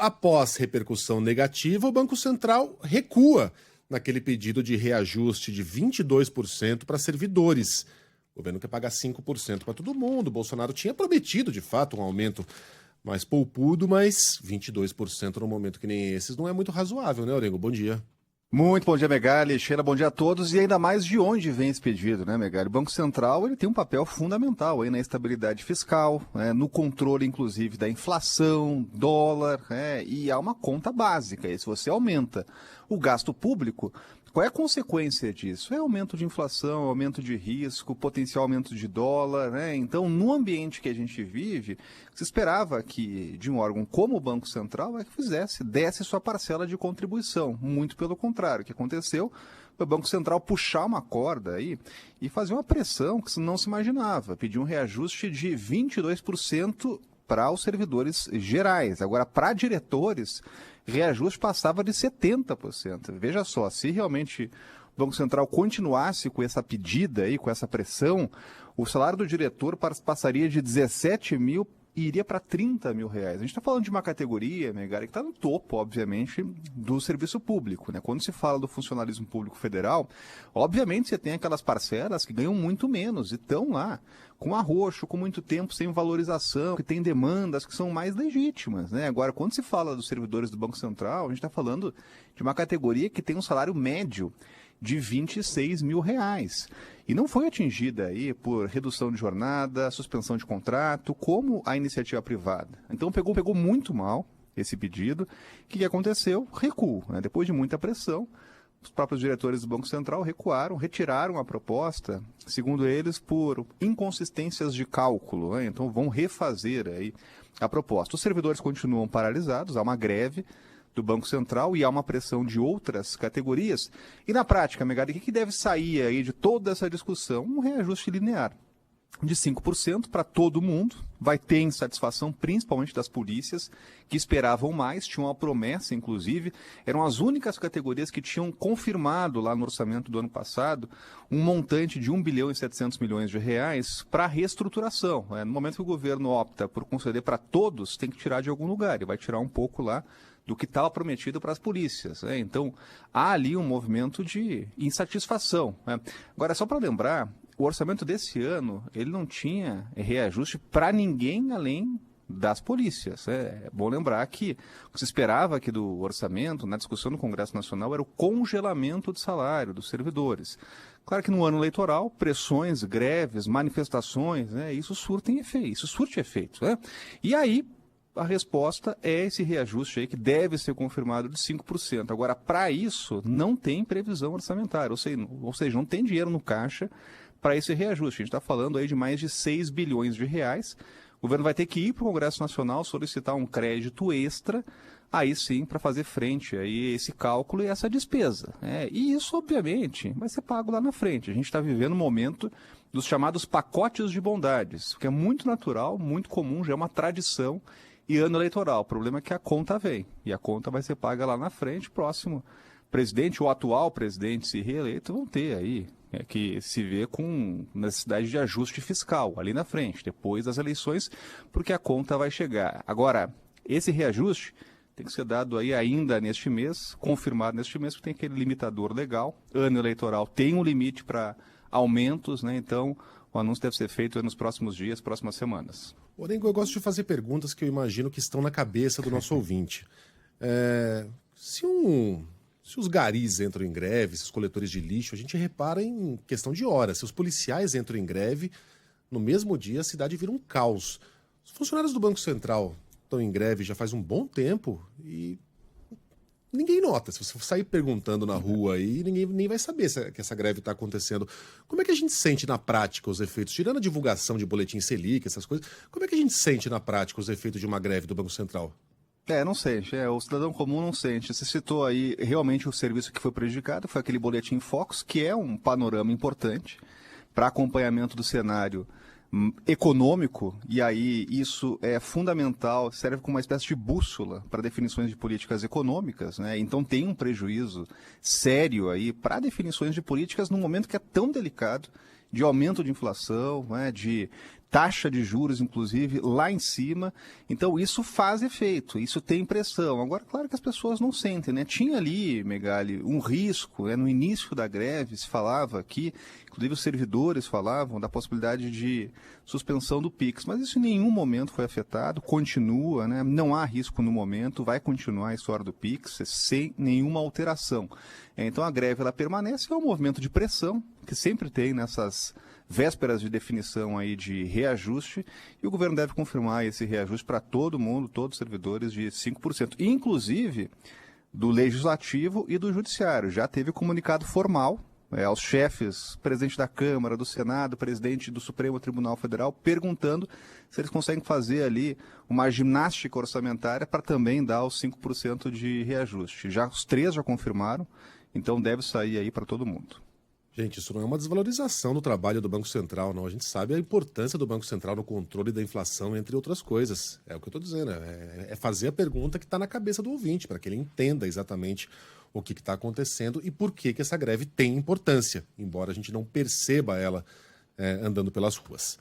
após repercussão negativa, o Banco Central recua naquele pedido de reajuste de 22% para servidores. O governo quer pagar 5% para todo mundo. O Bolsonaro tinha prometido, de fato, um aumento mais poupudo, mas 22% num momento que nem esses não é muito razoável, né, Orengo? Bom dia. Muito bom dia, Megali. Sheila, bom dia a todos. E ainda mais de onde vem esse pedido, né, Megali? O Banco Central ele tem um papel fundamental aí na estabilidade fiscal, né, no controle, inclusive, da inflação, dólar, e há uma conta básica. E se você aumenta o gasto público, qual é a consequência disso? É aumento de inflação, aumento de risco, potencial aumento de dólar, né? Então, no ambiente que a gente vive, se esperava que de um órgão como o Banco Central desse sua parcela de contribuição. Muito pelo contrário, o que aconteceu foi o Banco Central puxar uma corda aí e fazer uma pressão que não se imaginava, pedir um reajuste de 22% para os servidores gerais. Agora, para diretores, reajuste passava de 70%. Veja só, se realmente o Banco Central continuasse com essa pedida aí, com essa pressão, o salário do diretor passaria de 17 mil e iria para 30 mil reais. A gente está falando de uma categoria, Megali, que está no topo, obviamente, do serviço público, né? Quando se fala do funcionalismo público federal, obviamente você tem aquelas parcelas que ganham muito menos e estão lá com arroxo, com muito tempo sem valorização, que tem demandas que são mais legítimas, né? Agora, quando se fala dos servidores do Banco Central, a gente está falando de uma categoria que tem um salário médio de 26 mil reais. E não foi atingida aí por redução de jornada, suspensão de contrato, como a iniciativa privada. Então pegou muito mal esse pedido. O que aconteceu? Recuo, né? Depois de muita pressão, os próprios diretores do Banco Central recuaram, retiraram a proposta, segundo eles, por inconsistências de cálculo, né? Então vão refazer aí a proposta. Os servidores continuam paralisados, há uma greve do Banco Central e há uma pressão de outras categorias. E na prática, Megali, o que deve sair aí de toda essa discussão? Um reajuste linear de 5% para todo mundo. Vai ter insatisfação principalmente das polícias, que esperavam mais, tinham uma promessa, inclusive. Eram as únicas categorias que tinham confirmado lá no orçamento do ano passado um montante de 1 bilhão e 700 milhões de reais para reestruturação. No momento que o governo opta por conceder para todos, tem que tirar de algum lugar. E vai tirar um pouco lá do que estava prometido para as polícias. Então, há ali um movimento de insatisfação. Agora, só para lembrar, o orçamento desse ano, ele não tinha reajuste para ninguém além das polícias. É bom lembrar que o que se esperava aqui do orçamento, na discussão no Congresso Nacional, era o congelamento de salário dos servidores. Claro que no ano eleitoral, pressões, greves, manifestações, isso surte efeito. E aí, a resposta é esse reajuste aí que deve ser confirmado de 5%. Agora, para isso, não tem previsão orçamentária, ou seja, não tem dinheiro no caixa para esse reajuste. A gente está falando aí de mais de 6 bilhões de reais. O governo vai ter que ir para o Congresso Nacional solicitar um crédito extra, aí sim, para fazer frente a esse cálculo e essa despesa. E isso, obviamente, vai ser pago lá na frente. A gente está vivendo um momento dos chamados pacotes de bondades, que é muito natural, muito comum, já é uma tradição. E ano eleitoral, o problema é que a conta vem, e a conta vai ser paga lá na frente, próximo presidente ou atual presidente, se reeleito, vão ter aí que se vê com necessidade de ajuste fiscal ali na frente, depois das eleições, porque a conta vai chegar. Agora, esse reajuste tem que ser dado aí ainda neste mês, confirmado neste mês, porque tem aquele limitador legal. Ano eleitoral tem um limite para aumentos, né? Então o anúncio deve ser feito nos próximos dias, próximas semanas. Orengo, eu gosto de fazer perguntas que eu imagino que estão na cabeça do nosso ouvinte. Se os garis entram em greve, se os coletores de lixo, a gente repara em questão de horas. Se os policiais entram em greve, no mesmo dia a cidade vira um caos. Os funcionários do Banco Central estão em greve já faz um bom tempo e ninguém nota. Se você sair perguntando na rua aí, ninguém nem vai saber que essa greve está acontecendo. Como é que a gente sente na prática os efeitos? Tirando a divulgação de boletim Selic, essas coisas, como é que a gente sente na prática os efeitos de uma greve do Banco Central? Não sente. O cidadão comum não sente. Você citou aí realmente o serviço que foi prejudicado, foi aquele boletim Focus, que é um panorama importante para acompanhamento do cenário econômico, e aí isso é fundamental, serve como uma espécie de bússola para definições de políticas econômicas, né? Então tem um prejuízo sério aí para definições de políticas num momento que é tão delicado, de aumento de inflação, né? De taxa de juros, inclusive, lá em cima. Então, isso faz efeito, isso tem pressão. Agora, claro que as pessoas não sentem, né? Tinha ali, Megali, um risco, né? No início da greve se falava aqui, inclusive os servidores falavam da possibilidade de suspensão do Pix, mas isso em nenhum momento foi afetado, continua, né? Não há risco no momento, vai continuar a história do Pix sem nenhuma alteração. Então, a greve ela permanece, é um movimento de pressão que sempre tem nessas vésperas de definição aí de reajuste, e o governo deve confirmar esse reajuste para todo mundo, todos os servidores, de 5%, inclusive do Legislativo e do Judiciário. Já teve comunicado formal aos chefes, presidente da Câmara, do Senado, presidente do Supremo Tribunal Federal, perguntando se eles conseguem fazer ali uma ginástica orçamentária para também dar os 5% de reajuste. Os três já confirmaram, então deve sair aí para todo mundo. Gente, isso não é uma desvalorização do trabalho do Banco Central, não. A gente sabe a importância do Banco Central no controle da inflação, entre outras coisas. É o que eu estou dizendo, é fazer a pergunta que está na cabeça do ouvinte, para que ele entenda exatamente o que está acontecendo e por que essa greve tem importância, embora a gente não perceba ela andando pelas ruas.